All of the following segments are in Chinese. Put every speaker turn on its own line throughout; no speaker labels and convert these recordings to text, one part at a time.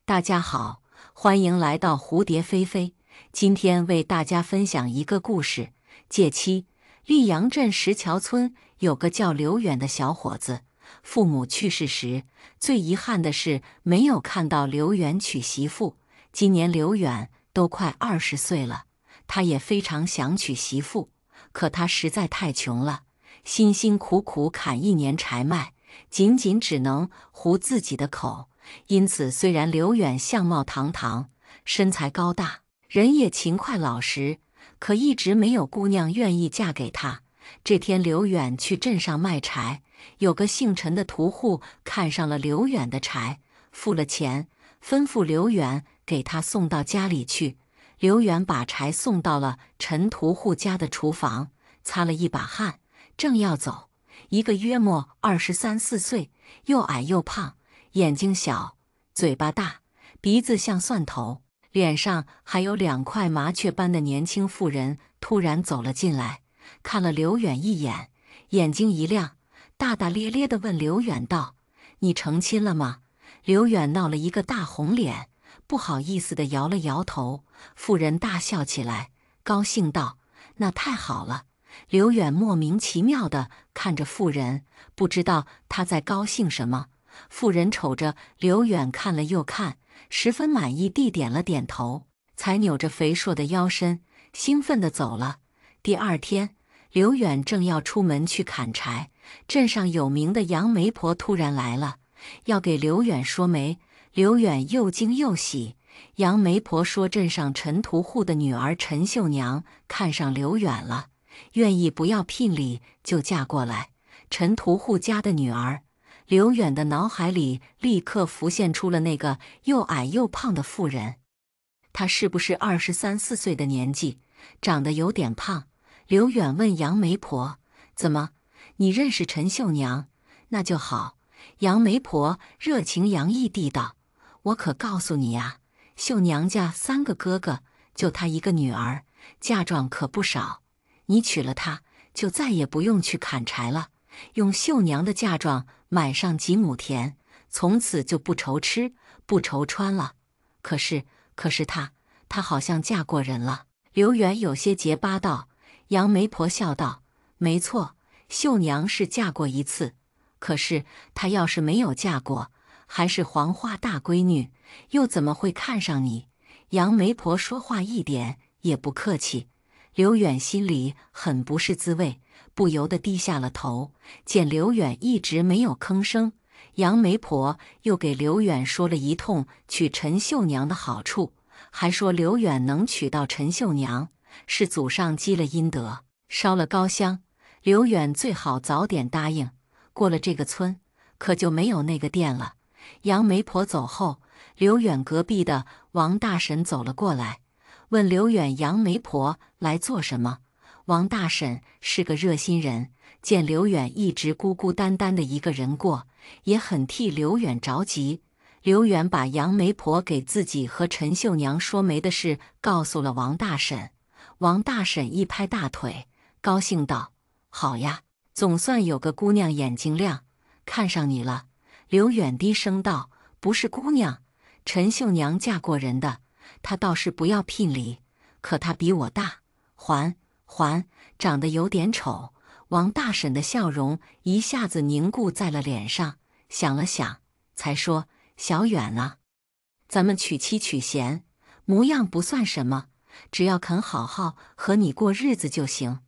大家好，欢迎来到蝴蝶飞飞。今天为大家分享一个故事。借期，溧阳镇石桥村有个叫刘远的小伙子，父母去世时，最遗憾的是没有看到刘远娶媳妇。今年刘远都快20岁了，他也非常想娶媳妇，可他实在太穷了，辛辛苦苦砍1年柴麦，仅只能糊自己的口。因此，虽然刘远相貌堂堂，身材高大，人也勤快老实，可一直没有姑娘愿意嫁给他。这天，刘远去镇上卖柴，有个姓陈的屠户看上了刘远的柴，付了钱，吩咐刘远给他送到家里去。刘远把柴送到了陈屠户家的厨房，擦了一把汗，正要走，一个约莫23、24岁，又矮又胖，眼睛小，嘴巴大，鼻子像蒜头，脸上还有2块麻雀斑的年轻妇人突然走了进来，看了刘远一眼，眼睛一亮，大大咧咧地问刘远道：“你成亲了吗？”刘远闹了一个大红脸，不好意思地摇了摇头。妇人大笑起来，高兴道：“那太好了。”刘远莫名其妙地看着妇人，不知道他在高兴什么。妇人瞅着刘远看了又看，十分满意地点了点头，才扭着肥硕的腰身，兴奋地走了。第二天，刘远正要出门去砍柴，镇上有名的杨媒婆突然来了，要给刘远说媒。刘远又惊又喜。杨媒婆说，镇上陈屠户的女儿陈秀娘看上刘远了，愿意不要聘礼就嫁过来。陈屠户家的女儿，刘远的脑海里立刻浮现出了那个又矮又胖的妇人。她是不是23、24岁的年纪，长得有点胖？刘远问杨媒婆：“怎么，你认识陈秀娘？那就好。”杨媒婆热情洋溢地道：“我可告诉你呀，秀娘家3个哥哥，就她一个女儿，嫁妆可不少。你娶了她，就再也不用去砍柴了，用秀娘的嫁妆买上几亩田，从此就不愁吃不愁穿了。可是她好像嫁过人了。”刘远有些结巴道。杨媒婆笑道：“没错，秀娘是嫁过一次，可是她要是没有嫁过，还是黄花大闺女，又怎么会看上你？”杨媒婆说话一点也不客气。刘远心里很不是滋味，不由得低下了头。见刘远一直没有吭声，杨媒婆又给刘远说了一通娶陈秀娘的好处，还说刘远能娶到陈秀娘，是祖上积了阴德，烧了高香，刘远最好早点答应。过了这个村，可就没有那个店了。杨媒婆走后，刘远隔壁的王大婶走了过来，问刘远杨媒婆来做什么。王大婶是个热心人，见刘远一直孤孤单单的一个人过，也很替刘远着急。刘远把杨媒婆给自己和陈秀娘说媒的事告诉了王大婶。王大婶一拍大腿，高兴道：“好呀，总算有个姑娘眼睛亮，看上你了。”刘远低声道：“不是姑娘，陈秀娘嫁过人的，她倒是不要聘礼，可她比我大，还，长得有点丑。”王大婶的笑容一下子凝固在了脸上，想了想，才说：“小远啊，咱们娶妻娶贤，模样不算什么，只要肯好好和你过日子就行。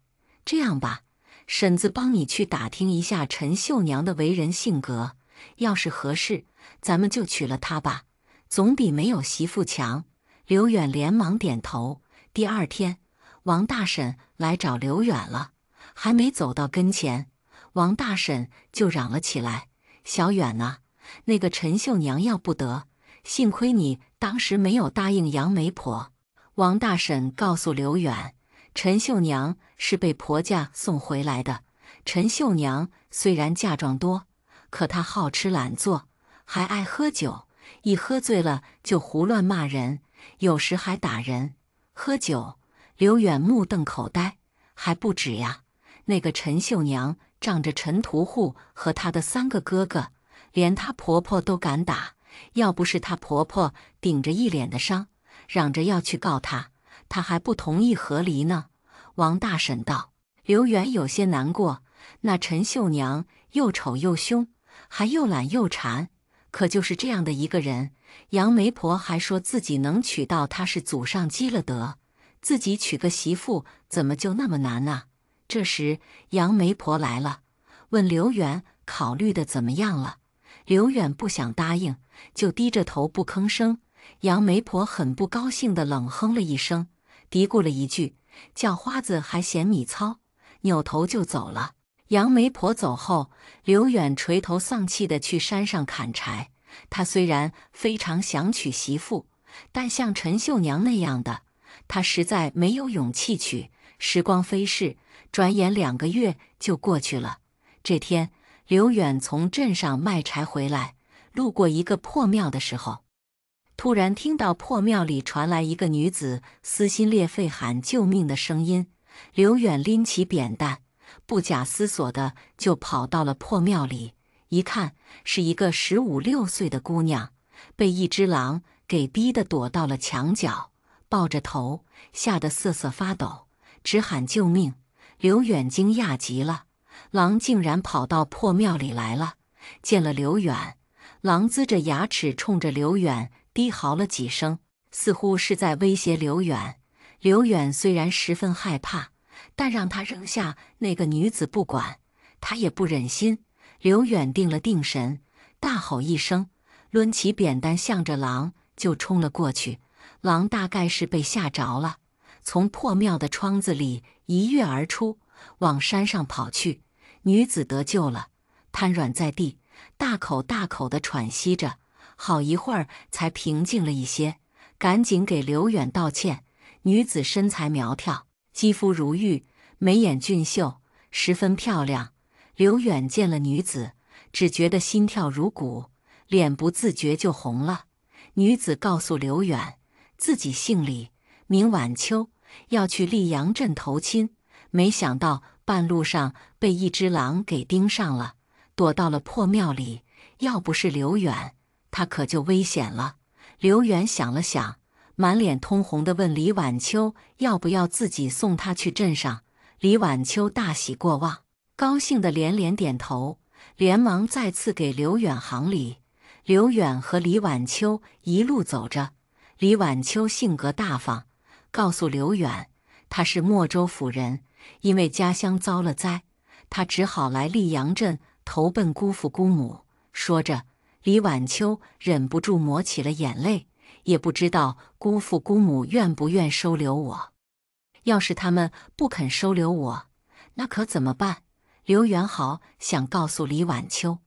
这样吧，婶子帮你去打听一下陈秀娘的为人性格，要是合适，咱们就娶了她吧，总比没有媳妇强。”刘远连忙点头。第二天，王大婶来找刘远了，还没走到跟前，王大婶就嚷了起来：“小远啊，那个陈秀娘要不得，幸亏你当时没有答应杨媒婆。”王大婶告诉刘远，陈秀娘是被婆家送回来的。陈秀娘虽然嫁妆多，可她好吃懒做，还爱喝酒，一喝醉了就胡乱骂人，有时还打人。喝酒，刘远目瞪口呆，还不止呀，那个陈秀娘仗着陈屠户和她的3个哥哥，连她婆婆都敢打，要不是她婆婆顶着一脸的伤，嚷着要去告她，她还不同意和离呢。王大婶道。刘元有些难过，那陈秀娘又丑又凶，还又懒又馋，可就是这样的一个人，杨媒婆还说自己能娶到她是祖上积了德，自己娶个媳妇怎么就那么难啊？这时杨媒婆来了，问刘元考虑的怎么样了。刘远不想答应，就低着头不吭声。杨媒婆很不高兴地冷哼了一声，嘀咕了一句：“叫花子还嫌米糙。”扭头就走了。杨媒婆走后，刘远垂头丧气地去山上砍柴。他虽然非常想娶媳妇，但像陈秀娘那样的，他实在没有勇气娶。时光飞逝，转眼2个月就过去了。这天，刘远从镇上卖柴回来，路过一个破庙的时候，突然听到破庙里传来一个女子撕心裂肺喊救命的声音。刘远拎起扁担，不假思索的就跑到了破庙里，一看是一个15、16岁的姑娘，被一只狼给逼得躲到了墙角，抱着头，吓得瑟瑟发抖，直喊救命。刘远惊讶极了，狼竟然跑到破庙里来了。见了刘远，狼龇着牙齿冲着刘远低嚎了几声，似乎是在威胁刘远。刘远虽然十分害怕，但让他扔下那个女子不管，他也不忍心。刘远定了定神，大吼一声，抡起扁担向着狼就冲了过去。狼大概是被吓着了，从破庙的窗子里一跃而出，往山上跑去。女子得救了，瘫软在地，大口大口地喘息着，好一会儿才平静了一些，赶紧给刘远道歉。女子身材苗条，肌肤如玉，眉眼俊秀，十分漂亮。刘远见了女子，只觉得心跳如鼓，脸不自觉就红了。女子告诉刘远，自己姓李，名晚秋，要去溧阳镇投亲，没想到半路上被一只狼给盯上了，躲到了破庙里。要不是刘远，他可就危险了。刘远想了想，满脸通红地问李晚秋要不要自己送他去镇上。李晚秋大喜过望，高兴地连连点头，连忙再次给刘远行礼。刘远和李晚秋一路走着，李晚秋性格大方，告诉刘远他是莫州府人，因为家乡遭了灾，他只好来溧阳镇投奔姑父姑母。说着，李晚秋忍不住抹起了眼泪，也不知道姑父姑母愿不愿收留我。要是他们不肯收留我，那可怎么办？刘元豪想告诉李晚秋，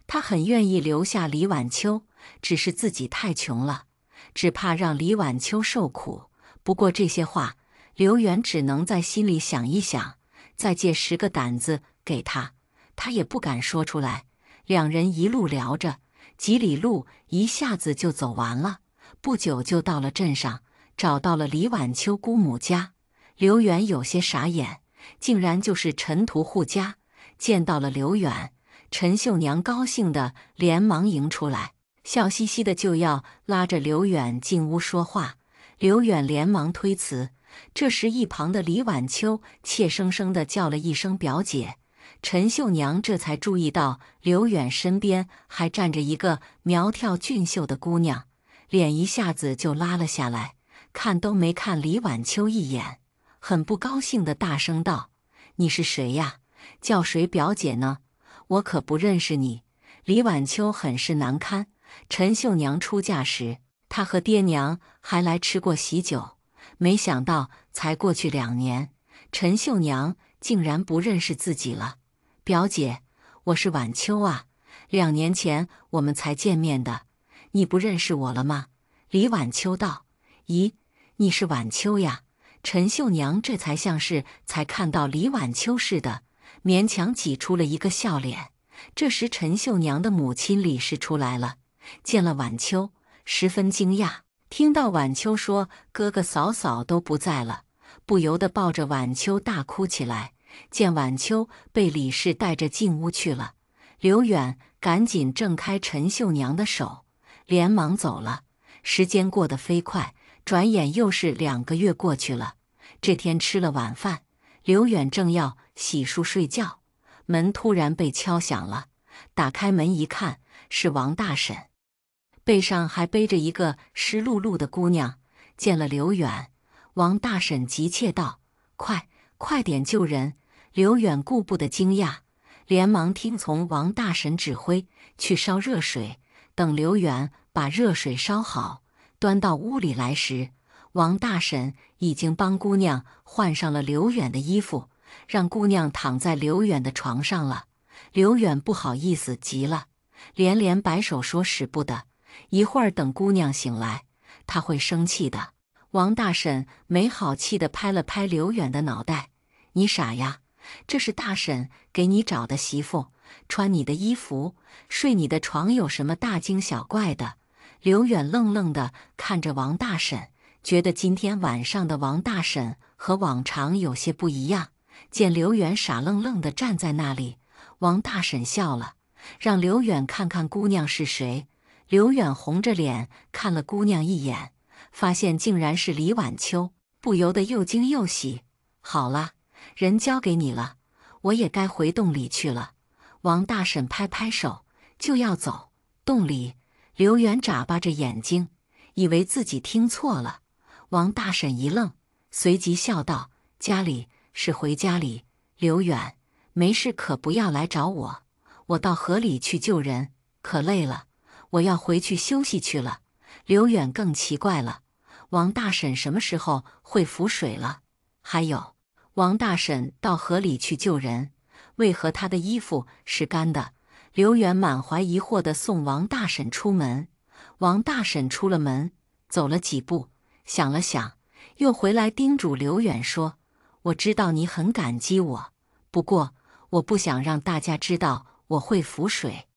他很愿意留下李晚秋，只是自己太穷了，只怕让李晚秋受苦。不过这些话，刘元只能在心里想一想，再借10个胆子给他，他也不敢说出来。两人一路聊着，几里路一下子就走完了。不久就到了镇上，找到了李晚秋姑母家。刘远有些傻眼，竟然就是陈屠户家。见到了刘远，陈秀娘高兴的连忙迎出来，笑嘻嘻的就要拉着刘远进屋说话。刘远连忙推辞。这时一旁的李晚秋怯生生地叫了一声表姐。陈秀娘这才注意到刘远身边还站着一个苗条俊秀的姑娘，脸一下子就拉了下来，看都没看李晚秋一眼，很不高兴地大声道：“你是谁呀？叫谁表姐呢？我可不认识你。”李晚秋很是难堪。陈秀娘出嫁时，她和爹娘还来吃过喜酒，没想到才过去2年，陈秀娘竟然不认识自己了。表姐，我是晚秋啊，2年前我们才见面的，你不认识我了吗？李晚秋道。咦，你是晚秋呀？陈秀娘这才像是才看到李晚秋似的，勉强挤出了一个笑脸。这时陈秀娘的母亲李氏出来了，见了晚秋，十分惊讶，听到晚秋说哥哥嫂嫂都不在了，不由得抱着晚秋大哭起来。见晚秋被李氏带着进屋去了，刘远赶紧挣开陈秀娘的手，连忙走了。时间过得飞快，转眼又是2个月过去了。这天吃了晚饭，刘远正要洗漱睡觉，门突然被敲响了。打开门一看，是王大婶，背上还背着一个湿漉漉的姑娘。见了刘远，王大婶急切道：“快点救人！”刘远顾不得惊讶，连忙听从王大婶指挥去烧热水。等刘远把热水烧好，端到屋里来时，王大婶已经帮姑娘换上了刘远的衣服，让姑娘躺在刘远的床上了。刘远不好意思极了，连连摆手说使不得，一会儿等姑娘醒来，他会生气的。王大婶没好气地拍了拍刘远的脑袋：“你傻呀，这是大婶给你找的媳妇，穿你的衣服，睡你的床，有什么大惊小怪的？”刘远愣愣地看着王大婶，觉得今天晚上的王大婶和往常有些不一样。见刘远傻愣愣地站在那里，王大婶笑了，让刘远看看姑娘是谁。刘远红着脸看了姑娘一眼，发现竟然是李晚秋，不由得又惊又喜。好了，人交给你了，我也该回洞里去了。王大婶拍拍手，就要走。洞里，刘远眨巴着眼睛，以为自己听错了。王大婶一愣，随即笑道：“家里是回家里，刘远，没事可不要来找我。我到河里去救人，可累了，我要回去休息去了。”刘远更奇怪了，王大婶什么时候会浮水了？还有，王大婶到河里去救人，为何她的衣服是干的？刘远满怀疑惑地送王大婶出门。王大婶出了门，走了几步，想了想，又回来叮嘱刘远说：“我知道你很感激我，不过我不想让大家知道我会浮水，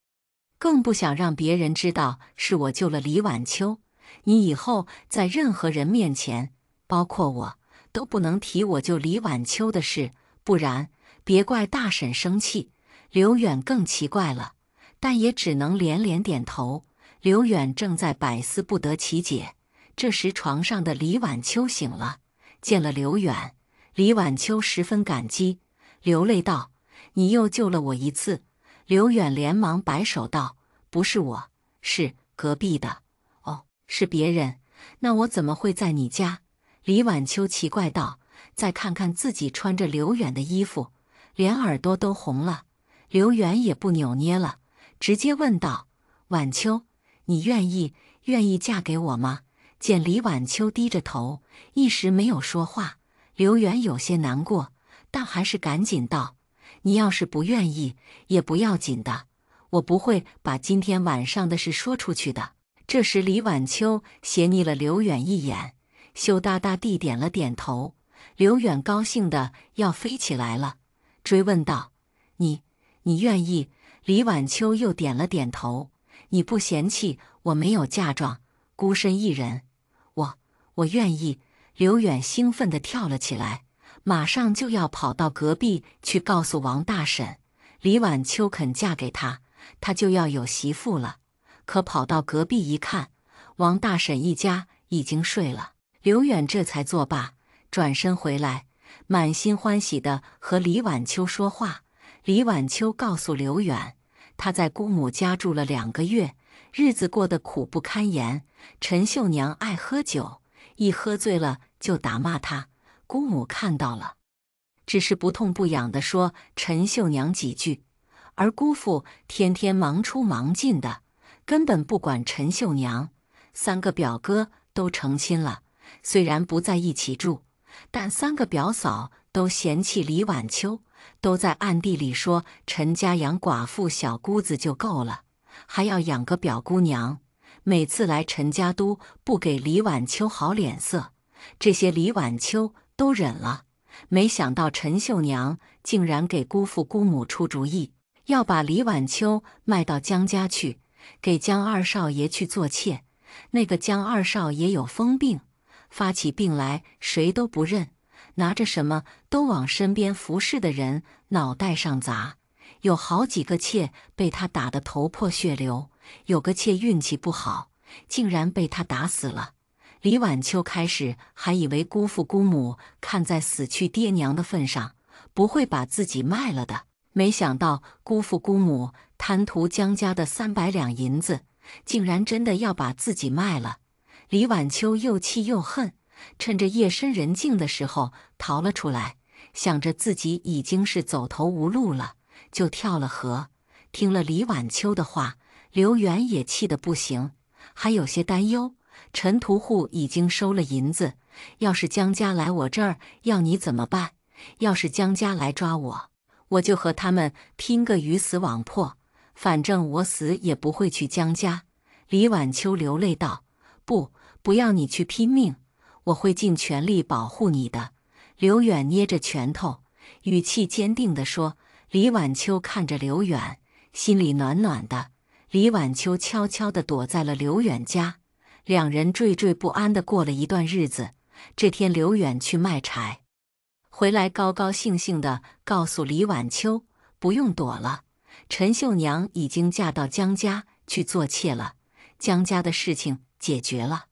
更不想让别人知道是我救了李晚秋。你以后在任何人面前，包括我，都不能提我救李晚秋的事，不然别怪大婶生气。”刘远更奇怪了，但也只能连连点头。刘远正在百思不得其解，这时床上的李晚秋醒了，见了刘远，李晚秋十分感激，流泪道：“你又救了我一次。”刘远连忙摆手道：“不是我，是隔壁的。”“哦，是别人，那我怎么会在你家？”李晚秋奇怪道，再看看自己穿着刘远的衣服，连耳朵都红了。刘远也不扭捏了，直接问道：“晚秋，你愿意嫁给我吗？”见李晚秋低着头，一时没有说话，刘远有些难过，但还是赶紧道：“你要是不愿意，也不要紧的，我不会把今天晚上的事说出去的。”这时李晚秋斜睨了刘远一眼，羞答答地点了点头。刘远高兴的要飞起来了，追问道：“你愿意？”李晚秋又点了点头。“你不嫌弃我没有嫁妆，孤身一人？”我愿意。刘远兴奋地跳了起来，马上就要跑到隔壁去告诉王大婶，李晚秋肯嫁给他，他就要有媳妇了。可跑到隔壁一看，王大婶一家已经睡了。刘远这才作罢，转身回来，满心欢喜地和李晚秋说话。李晚秋告诉刘远，他在姑母家住了2个月，日子过得苦不堪言。陈秀娘爱喝酒，一喝醉了就打骂他，姑母看到了，只是不痛不痒地说陈秀娘几句，而姑父天天忙出忙进的，根本不管陈秀娘。3个表哥都成亲了，虽然不在一起住，但3个表嫂都嫌弃李晚秋，都在暗地里说陈家养寡妇小姑子就够了，还要养个表姑娘。每次来陈家都不给李晚秋好脸色，这些李晚秋都忍了。没想到陈秀娘竟然给姑父姑母出主意，要把李晚秋卖到江家去，给江二少爷去做妾。那个江二少爷有疯病，发起病来谁都不认，拿着什么都往身边服侍的人脑袋上砸。有好几个妾被他打得头破血流，有个妾运气不好，竟然被他打死了。李晚秋开始还以为姑父姑母看在死去爹娘的份上，不会把自己卖了的，没想到姑父姑母贪图江家的300两银子，竟然真的要把自己卖了。李晚秋又气又恨，趁着夜深人静的时候逃了出来，想着自己已经是走投无路了，就跳了河。听了李晚秋的话，刘元也气得不行，还有些担忧。陈屠户已经收了银子，要是江家来我这儿要你怎么办？要是江家来抓我，我就和他们拼个鱼死网破，反正我死也不会去江家。李晚秋流泪道：不要你去拼命，我会尽全力保护你的。刘远捏着拳头，语气坚定地说。李晚秋看着刘远，心里暖暖的。李晚秋悄悄地躲在了刘远家，两人惴惴不安地过了一段日子。这天，刘远去卖柴，回来高高兴兴地告诉李晚秋，不用躲了，陈秀娘已经嫁到江家去做妾了，江家的事情解决了。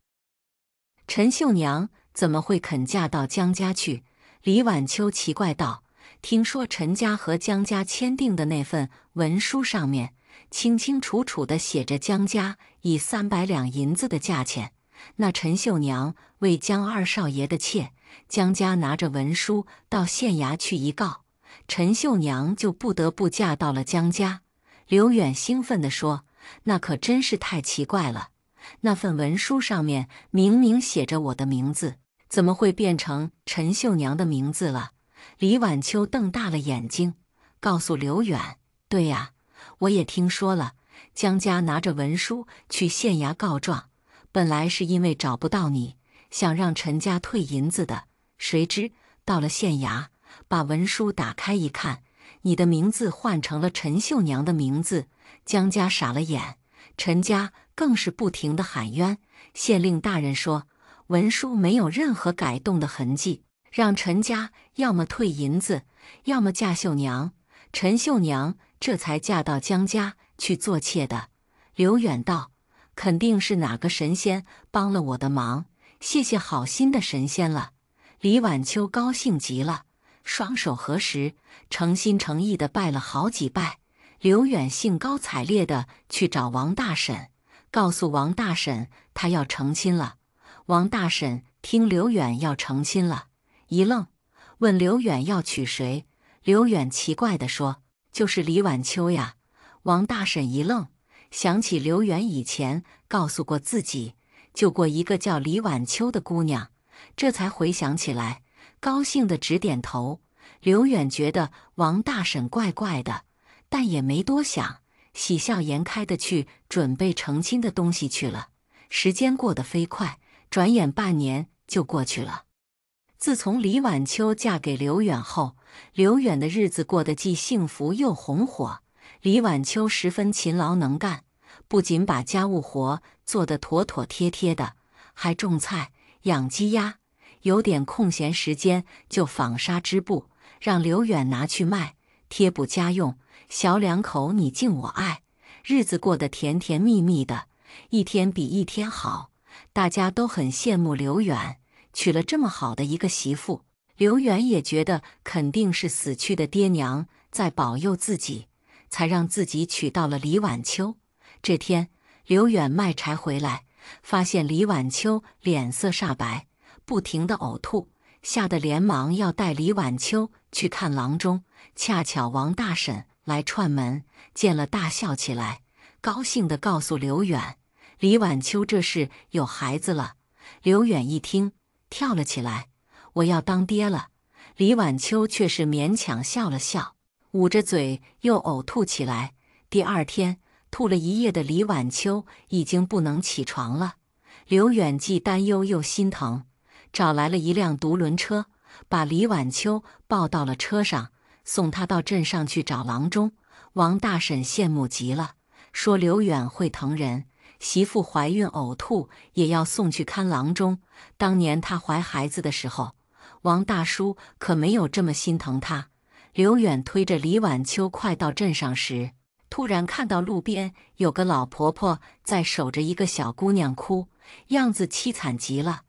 陈秀娘怎么会肯嫁到江家去？李晚秋奇怪道：听说陈家和江家签订的那份文书上面，清清楚楚地写着江家以300两银子的价钱。那陈秀娘为江二少爷的妾，江家拿着文书到县衙去一告，陈秀娘就不得不嫁到了江家。刘远兴奋地说：那可真是太奇怪了，那份文书上面明明写着我的名字，怎么会变成陈秀娘的名字了？李晚秋瞪大了眼睛，告诉刘远：对呀，我也听说了，江家拿着文书去县衙告状，本来是因为找不到你，想让陈家退银子的，谁知到了县衙，把文书打开一看，你的名字换成了陈秀娘的名字。江家傻了眼，陈家更是不停地喊冤。县令大人说，文书没有任何改动的痕迹，让陈家要么退银子，要么嫁秀娘。陈秀娘这才嫁到江家去做妾的。刘远道：肯定是哪个神仙帮了我的忙，谢谢好心的神仙了。李晚秋高兴极了，双手合十，诚心诚意地拜了好几拜。刘远兴高采烈地去找王大婶，告诉王大婶他要成亲了。王大婶听刘远要成亲了，一愣，问刘远要娶谁。刘远奇怪地说：就是李晚秋呀。王大婶一愣，想起刘远以前告诉过自己救过一个叫李晚秋的姑娘，这才回想起来，高兴地直点头。刘远觉得王大婶怪怪的，但也没多想，喜笑颜开地去准备成亲的东西去了。时间过得飞快，转眼半年就过去了。自从李晚秋嫁给刘远后，刘远的日子过得既幸福又红火。李晚秋十分勤劳能干，不仅把家务活做得妥妥帖帖的，还种菜、养鸡鸭，有点空闲时间就纺纱织布，让刘远拿去卖，贴补家用。小两口你敬我爱，日子过得甜甜蜜蜜的，一天比一天好。大家都很羡慕刘远娶了这么好的一个媳妇。刘远也觉得肯定是死去的爹娘在保佑自己，才让自己娶到了李晚秋。这天，刘远卖柴回来，发现李晚秋脸色煞白，不停地呕吐，吓得连忙要带李晚秋去看郎中。恰巧王大婶来串门，见了大笑起来，高兴地告诉刘远，李晚秋这是有孩子了。刘远一听，跳了起来，我要当爹了。李晚秋却是勉强笑了笑，捂着嘴又呕吐起来。第二天，吐了一夜的李晚秋已经不能起床了。刘远既担忧又心疼，找来了一辆独轮车，把李晚秋抱到了车上，送他到镇上去找郎中。王大婶羡慕极了，说刘远会疼人，媳妇怀孕呕吐也要送去看郎中。当年他怀孩子的时候，王大叔可没有这么心疼他。刘远推着李晚秋快到镇上时，突然看到路边有个老婆婆在守着一个小姑娘哭，样子凄惨极了。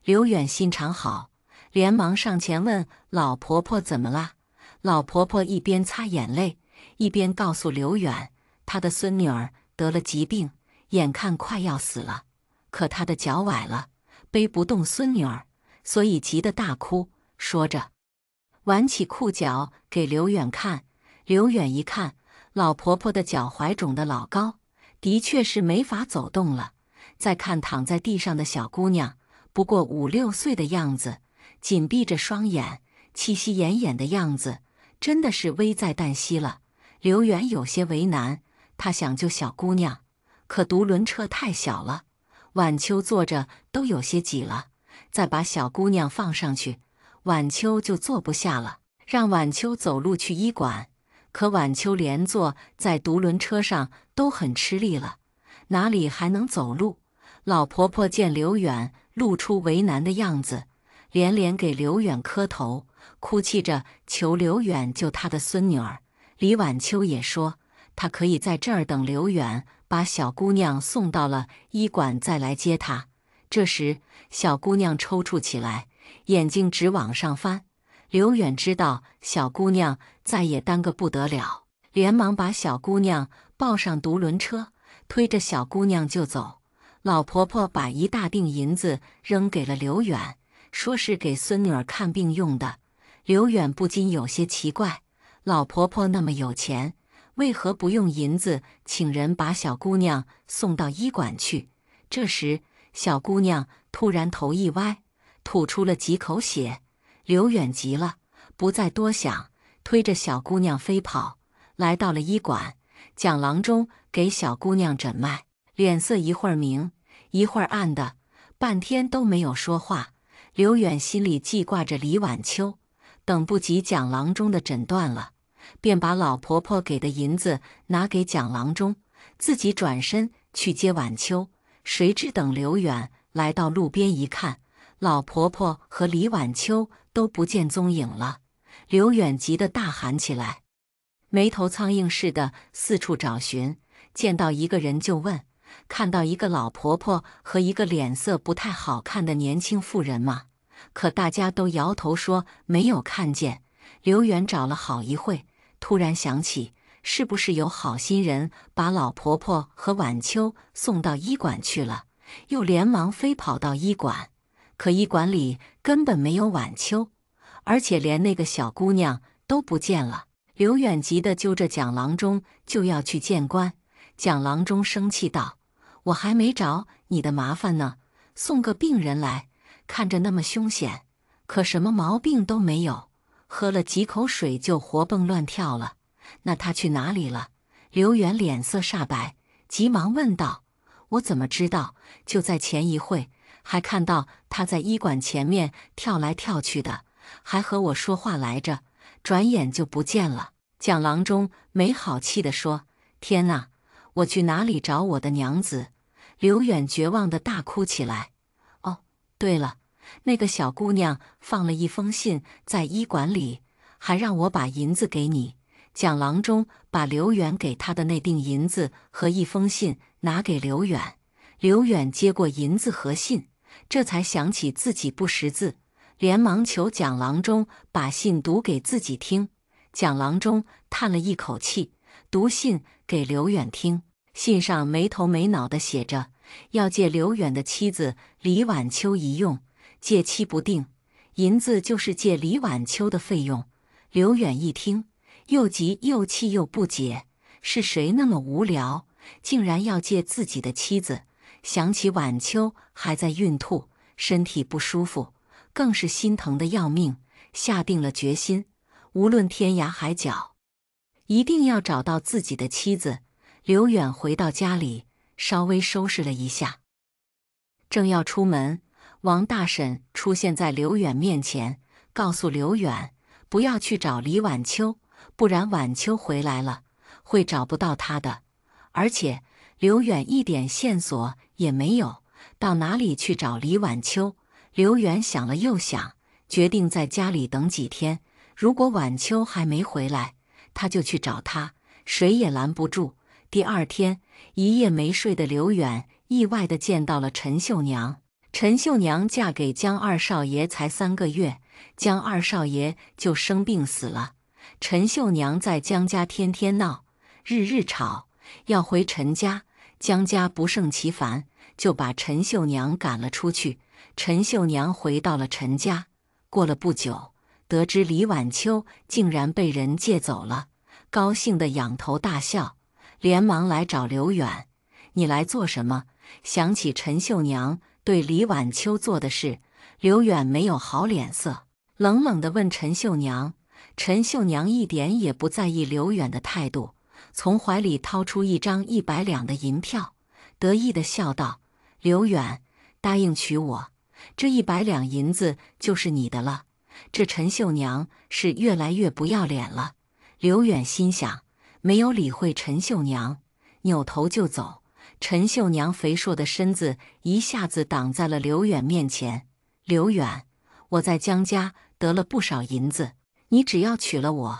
刘远心肠好，连忙上前问老婆婆怎么了。老婆婆一边擦眼泪，一边告诉刘远，她的孙女儿得了疾病，眼看快要死了，可她的脚崴了，背不动孙女儿，所以急得大哭。说着，挽起裤脚给刘远看。刘远一看，老婆婆的脚踝肿得老高，的确是没法走动了。再看躺在地上的小姑娘，不过5、6岁的样子，紧闭着双眼，气息奄奄的样子，真的是危在旦夕了。刘远有些为难，他想救小姑娘，可独轮车太小了，晚秋坐着都有些挤了，再把小姑娘放上去，晚秋就坐不下了，让晚秋走路去医馆。可晚秋连坐在独轮车上都很吃力了，哪里还能走路？老婆婆见刘远露出为难的样子，连连给刘远磕头，哭泣着求刘远救她的孙女儿。李晚秋也说，她可以在这儿等刘远把小姑娘送到了医馆再来接她。这时，小姑娘抽搐起来，眼睛直往上翻。刘远知道小姑娘再也耽搁不得了，连忙把小姑娘抱上独轮车，推着小姑娘就走。老婆婆把一大锭银子扔给了刘远，说是给孙女儿看病用的。刘远不禁有些奇怪，老婆婆那么有钱，为何不用银子请人把小姑娘送到医馆去？这时，小姑娘突然头一歪，吐出了几口血。刘远急了，不再多想，推着小姑娘飞跑，来到了医馆。蒋郎中给小姑娘诊脉，脸色一会儿明，一会儿暗的，半天都没有说话。刘远心里记挂着李晚秋，等不及蒋郎中的诊断了，便把老婆婆给的银子拿给蒋郎中，自己转身去接晚秋。谁知等刘远来到路边一看，老婆婆和李晚秋都不见踪影了。刘远急得大喊起来，眉头苍蝇似的四处找寻，见到一个人就问，看到一个老婆婆和一个脸色不太好看的年轻妇人吗？可大家都摇头说没有看见。刘远找了好一会，突然想起是不是有好心人把老婆婆和晚秋送到医馆去了，又连忙飞跑到医馆。可医馆里根本没有晚秋，而且连那个小姑娘都不见了。刘远急得揪着蒋郎中就要去见官。蒋郎中生气道：“我还没找你的麻烦呢，送个病人来，看着那么凶险，可什么毛病都没有，喝了几口水就活蹦乱跳了。那他去哪里了？”刘远脸色煞白，急忙问道：“我怎么知道？就在前一会，还看到他在医馆前面跳来跳去的，还和我说话来着，转眼就不见了。”蒋郎中没好气地说：“天哪，我去哪里找我的娘子？”刘远绝望地大哭起来。哦，对了，那个小姑娘放了一封信在医馆里，还让我把银子给你。蒋郎中把刘远给他的那锭银子和一封信拿给刘远。刘远接过银子和信，这才想起自己不识字，连忙求蒋郎中把信读给自己听。蒋郎中叹了一口气，读信给刘远听。信上没头没脑地写着，要借刘远的妻子李晚秋一用，借期不定，银子就是借李晚秋的费用。刘远一听，又急又气又不解，是谁那么无聊，竟然要借自己的妻子？想起晚秋还在孕吐，身体不舒服，更是心疼得要命，下定了决心，无论天涯海角，一定要找到自己的妻子。刘远回到家里，稍微收拾了一下，正要出门，王大婶出现在刘远面前，告诉刘远不要去找李晚秋，不然晚秋回来了，会找不到他的。而且刘远一点线索也没有，到哪里去找李晚秋？刘远想了又想，决定在家里等几天，如果晚秋还没回来，他就去找他，谁也拦不住。第二天，一夜没睡的刘远意外地见到了陈秀娘。陈秀娘嫁给江二少爷才3个月，江二少爷就生病死了。陈秀娘在江家天天闹，日日吵，要回陈家。江家不胜其烦，就把陈秀娘赶了出去。陈秀娘回到了陈家，过了不久，得知李晚秋竟然被人借走了，高兴得仰头大笑，连忙来找刘远：“你来做什么？”想起陈秀娘对李晚秋做的事，刘远没有好脸色，冷冷地问陈秀娘。陈秀娘一点也不在意刘远的态度，从怀里掏出一张100两的银票，得意地笑道：“刘远，答应娶我，这100两银子就是你的了。”这陈秀娘是越来越不要脸了。刘远心想，没有理会陈秀娘，扭头就走。陈秀娘肥硕的身子一下子挡在了刘远面前。“刘远，我在江家得了不少银子，你只要娶了我，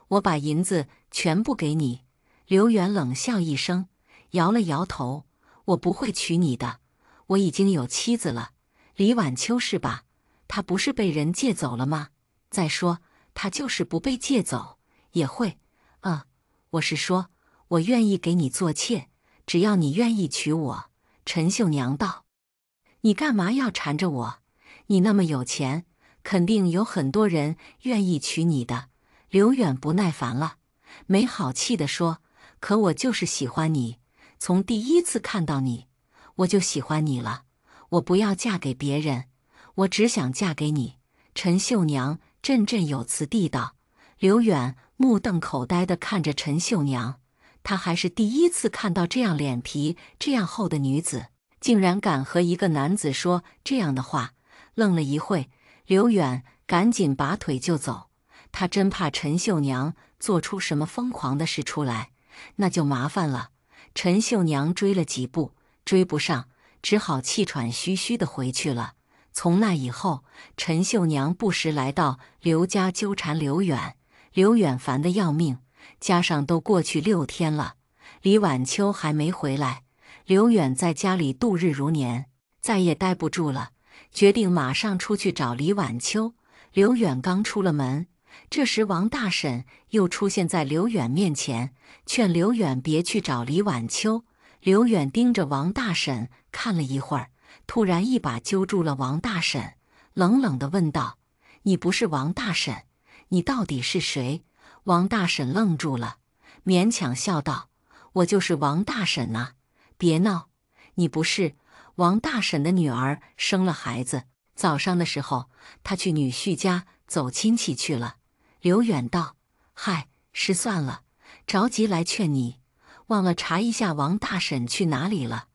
我把银子全部给你。”刘远冷笑一声，摇了摇头：“我不会娶你的，我已经有妻子了。李晚秋是吧？他不是被人借走了吗？再说，他就是不被借走，也会……我是说，我愿意给你做妾，只要你愿意娶我。”陈秀娘道：“你干嘛要缠着我？你那么有钱，肯定有很多人愿意娶你的。”刘远不耐烦了，没好气地说：“可我就是喜欢你，从第一次看到你，我就喜欢你了。我不要嫁给别人，我只想嫁给你。”陈秀娘振振有词地道。刘远目瞪口呆地看着陈秀娘，他还是第一次看到这样脸皮这样厚的女子，竟然敢和一个男子说这样的话。愣了一会，刘远赶紧拔腿就走，他真怕陈秀娘做出什么疯狂的事出来，那就麻烦了。陈秀娘追了几步，追不上，只好气喘吁吁地回去了。从那以后，陈秀娘不时来到刘家纠缠刘远，刘远烦得要命。加上都过去6天了，李晚秋还没回来，刘远在家里度日如年，再也待不住了，决定马上出去找李晚秋。刘远刚出了门，这时王大婶又出现在刘远面前，劝刘远别去找李晚秋。刘远盯着王大婶看了一会儿，突然一把揪住了王大婶，冷冷地问道：“你不是王大婶，你到底是谁？”王大婶愣住了，勉强笑道：“我就是王大婶呐，别闹，你不是。”王大婶的女儿生了孩子，早上的时候，她去女婿家走亲戚去了。刘远道：“嗨，失算了，着急来劝你，忘了查一下王大婶去哪里了。”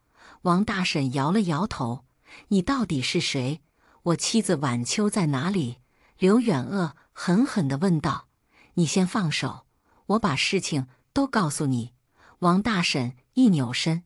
王大婶摇了摇头：“你到底是谁？我妻子晚秋在哪里？”刘远恶狠狠地问道：“你先放手，我把事情都告诉你。”王大婶一扭身，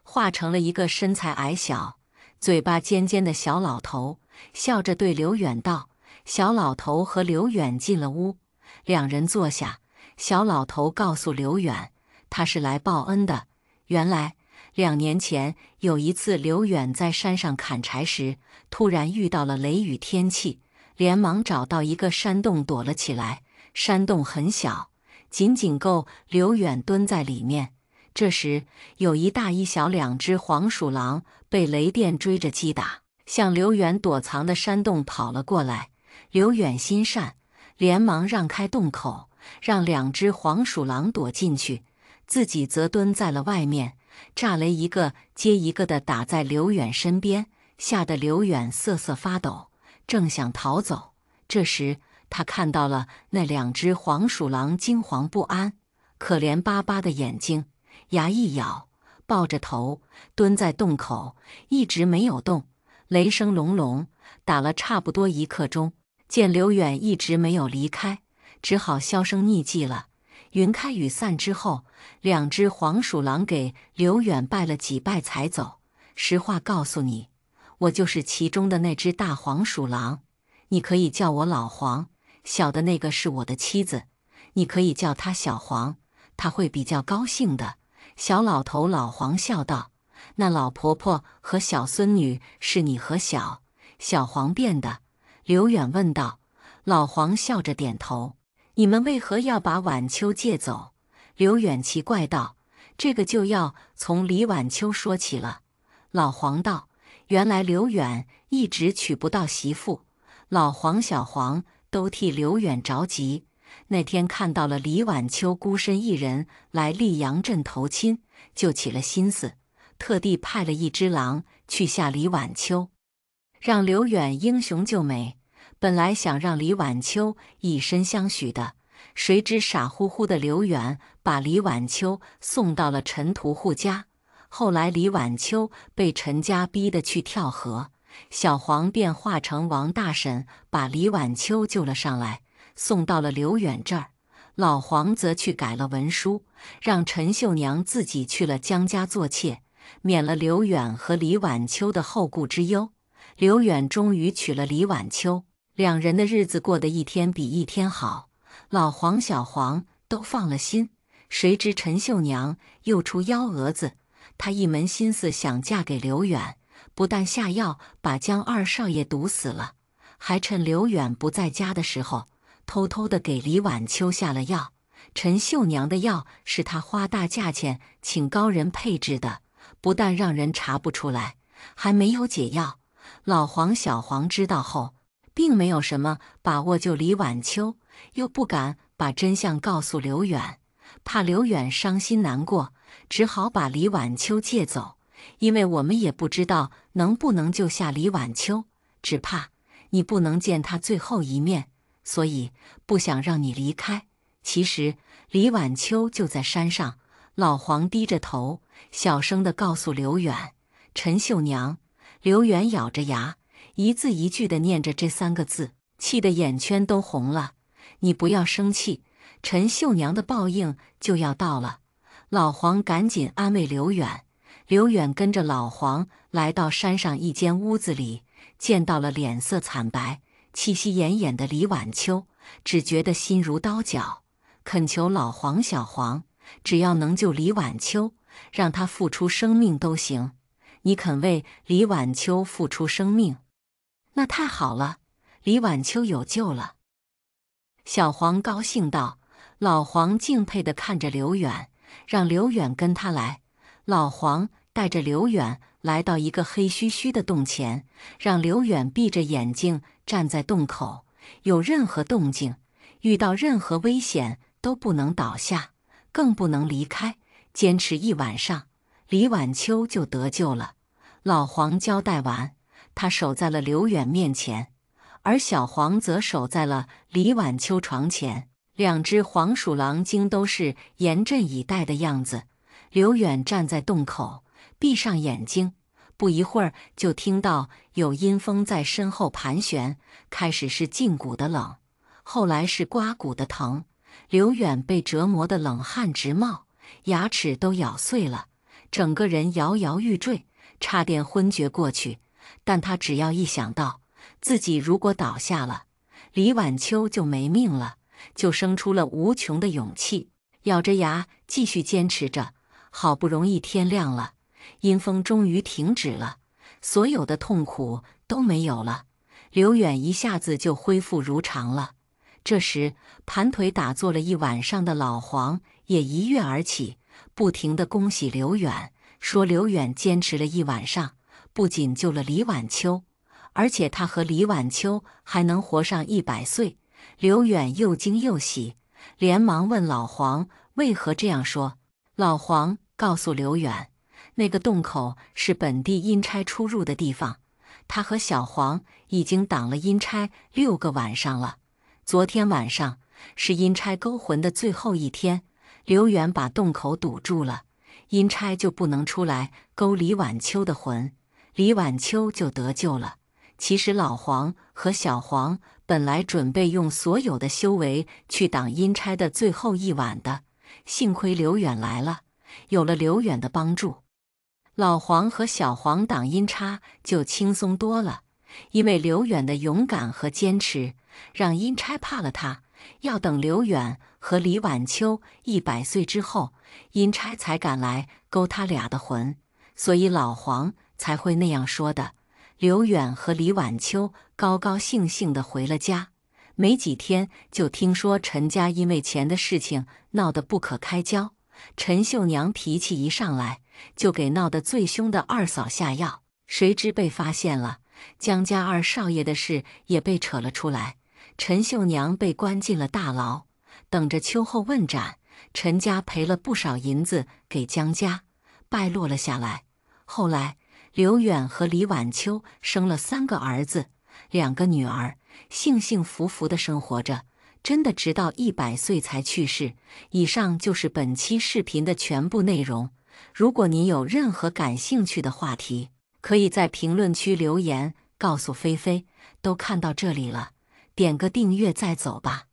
化成了一个身材矮小、嘴巴尖尖的小老头，笑着对刘远道。小老头和刘远进了屋，两人坐下。小老头告诉刘远，他是来报恩的。原来2年前有一次，刘远在山上砍柴时，突然遇到了雷雨天气，连忙找到一个山洞躲了起来。山洞很小，仅仅够刘远蹲在里面。这时，有一大一小2只黄鼠狼被雷电追着击打，向刘远躲藏的山洞跑了过来。刘远心善，连忙让开洞口，让2只黄鼠狼躲进去，自己则蹲在了外面。炸雷一个接一个地打在刘远身边，吓得刘远瑟瑟发抖，正想逃走。这时，他看到了那2只黄鼠狼惊惶不安，可怜巴巴的眼睛，牙一咬，抱着头蹲在洞口，一直没有动。雷声隆隆，打了差不多1刻钟，见刘远一直没有离开，只好销声匿迹了。云开雨散之后，2只黄鼠狼给刘远拜了几拜才走。实话告诉你，我就是其中的那只大黄鼠狼，你可以叫我老黄。小的那个是我的妻子，你可以叫她小黄，她会比较高兴的。”小老头老黄笑道：“那老婆婆和小孙女是你和小黄变的？”刘远问道。老黄笑着点头。“你们为何要把晚秋借走？”刘远奇怪道。“这个就要从李晚秋说起了。”老黄道。原来刘远一直娶不到媳妇，老黄小黄都替刘远着急。那天看到了李晚秋孤身一人来溧阳镇投亲，就起了心思，特地派了一只狼去吓李晚秋，让刘远英雄救美。本来想让李晚秋以身相许的，谁知傻乎乎的刘远把李晚秋送到了陈屠户家。后来李晚秋被陈家逼得去跳河，小黄便化成王大婶把李晚秋救了上来，送到了刘远这儿。老黄则去改了文书，让陈秀娘自己去了江家做妾，免了刘远和李晚秋的后顾之忧。刘远终于娶了李晚秋，两人的日子过得一天比一天好，老黄小黄都放了心。谁知陈秀娘又出幺蛾子，她一门心思想嫁给刘远，不但下药把江二少爷毒死了，还趁刘远不在家的时候，偷偷地给李晚秋下了药。陈秀娘的药是她花大价钱请高人配制的，不但让人查不出来，还没有解药。老黄小黄知道后，并没有什么把握救李晚秋，又不敢把真相告诉刘远，怕刘远伤心难过，只好把李晚秋借走。因为我们也不知道能不能救下李晚秋，只怕你不能见他最后一面，所以不想让你离开。其实李晚秋就在山上。老黄低着头，小声地告诉刘远：“陈秀娘。”刘远咬着牙，一字一句地念着这3个字，气得眼圈都红了。“你不要生气，陈秀娘的报应就要到了。”老黄赶紧安慰刘远。刘远跟着老黄来到山上一间屋子里，见到了脸色惨白、气息奄奄的李晚秋，只觉得心如刀绞，恳求老黄小黄，只要能救李晚秋，让他付出生命都行。你肯为李晚秋付出生命？那太好了，李晚秋有救了。小黄高兴道。老黄敬佩地看着刘远，让刘远跟他来。老黄带着刘远来到一个黑黢黢的洞前，让刘远闭着眼睛站在洞口，有任何动静，遇到任何危险都不能倒下，更不能离开，坚持1晚上，李晚秋就得救了。老黄交代完，他守在了刘远面前，而小黄则守在了李晚秋床前。2只黄鼠狼精都是严阵以待的样子。刘远站在洞口，闭上眼睛，不一会儿就听到有阴风在身后盘旋，开始是胫骨的冷，后来是刮骨的疼。刘远被折磨得冷汗直冒，牙齿都咬碎了，整个人摇摇欲坠，差点昏厥过去。但他只要一想到自己如果倒下了，李晚秋就没命了，就生出了无穷的勇气，咬着牙继续坚持着。好不容易天亮了，阴风终于停止了，所有的痛苦都没有了，刘远一下子就恢复如常了。这时，盘腿打坐了1晚上的老黄也一跃而起，不停地恭喜刘远，说刘远坚持了1晚上，不仅救了李晚秋，而且他和李晚秋还能活上100岁。刘远又惊又喜，连忙问老黄为何这样说。老黄告诉刘远，那个洞口是本地阴差出入的地方，他和小黄已经挡了阴差6个晚上了。昨天晚上是阴差勾魂的最后一天，刘远把洞口堵住了，阴差就不能出来勾李晚秋的魂，李晚秋就得救了。其实老黄和小黄本来准备用所有的修为去挡阴差的最后1晚的，幸亏刘远来了，有了刘远的帮助，老黄和小黄挡阴差就轻松多了。因为刘远的勇敢和坚持，让阴差怕了他。要等刘远和李晚秋100岁之后，阴差才敢来勾他俩的魂，所以老黄才会那样说的。刘远和李晚秋高高兴兴地回了家，没几天就听说陈家因为钱的事情闹得不可开交。陈秀娘脾气一上来，就给闹得最凶的二嫂下药，谁知被发现了，江家二少爷的事也被扯了出来。陈秀娘被关进了大牢，等着秋后问斩。陈家赔了不少银子给江家，败落了下来。后来刘远和李晚秋生了3个儿子，2个女儿，幸幸福福地生活着，真的直到100岁才去世。以上就是本期视频的全部内容。如果您有任何感兴趣的话题，可以在评论区留言告诉菲菲。都看到这里了，点个订阅再走吧。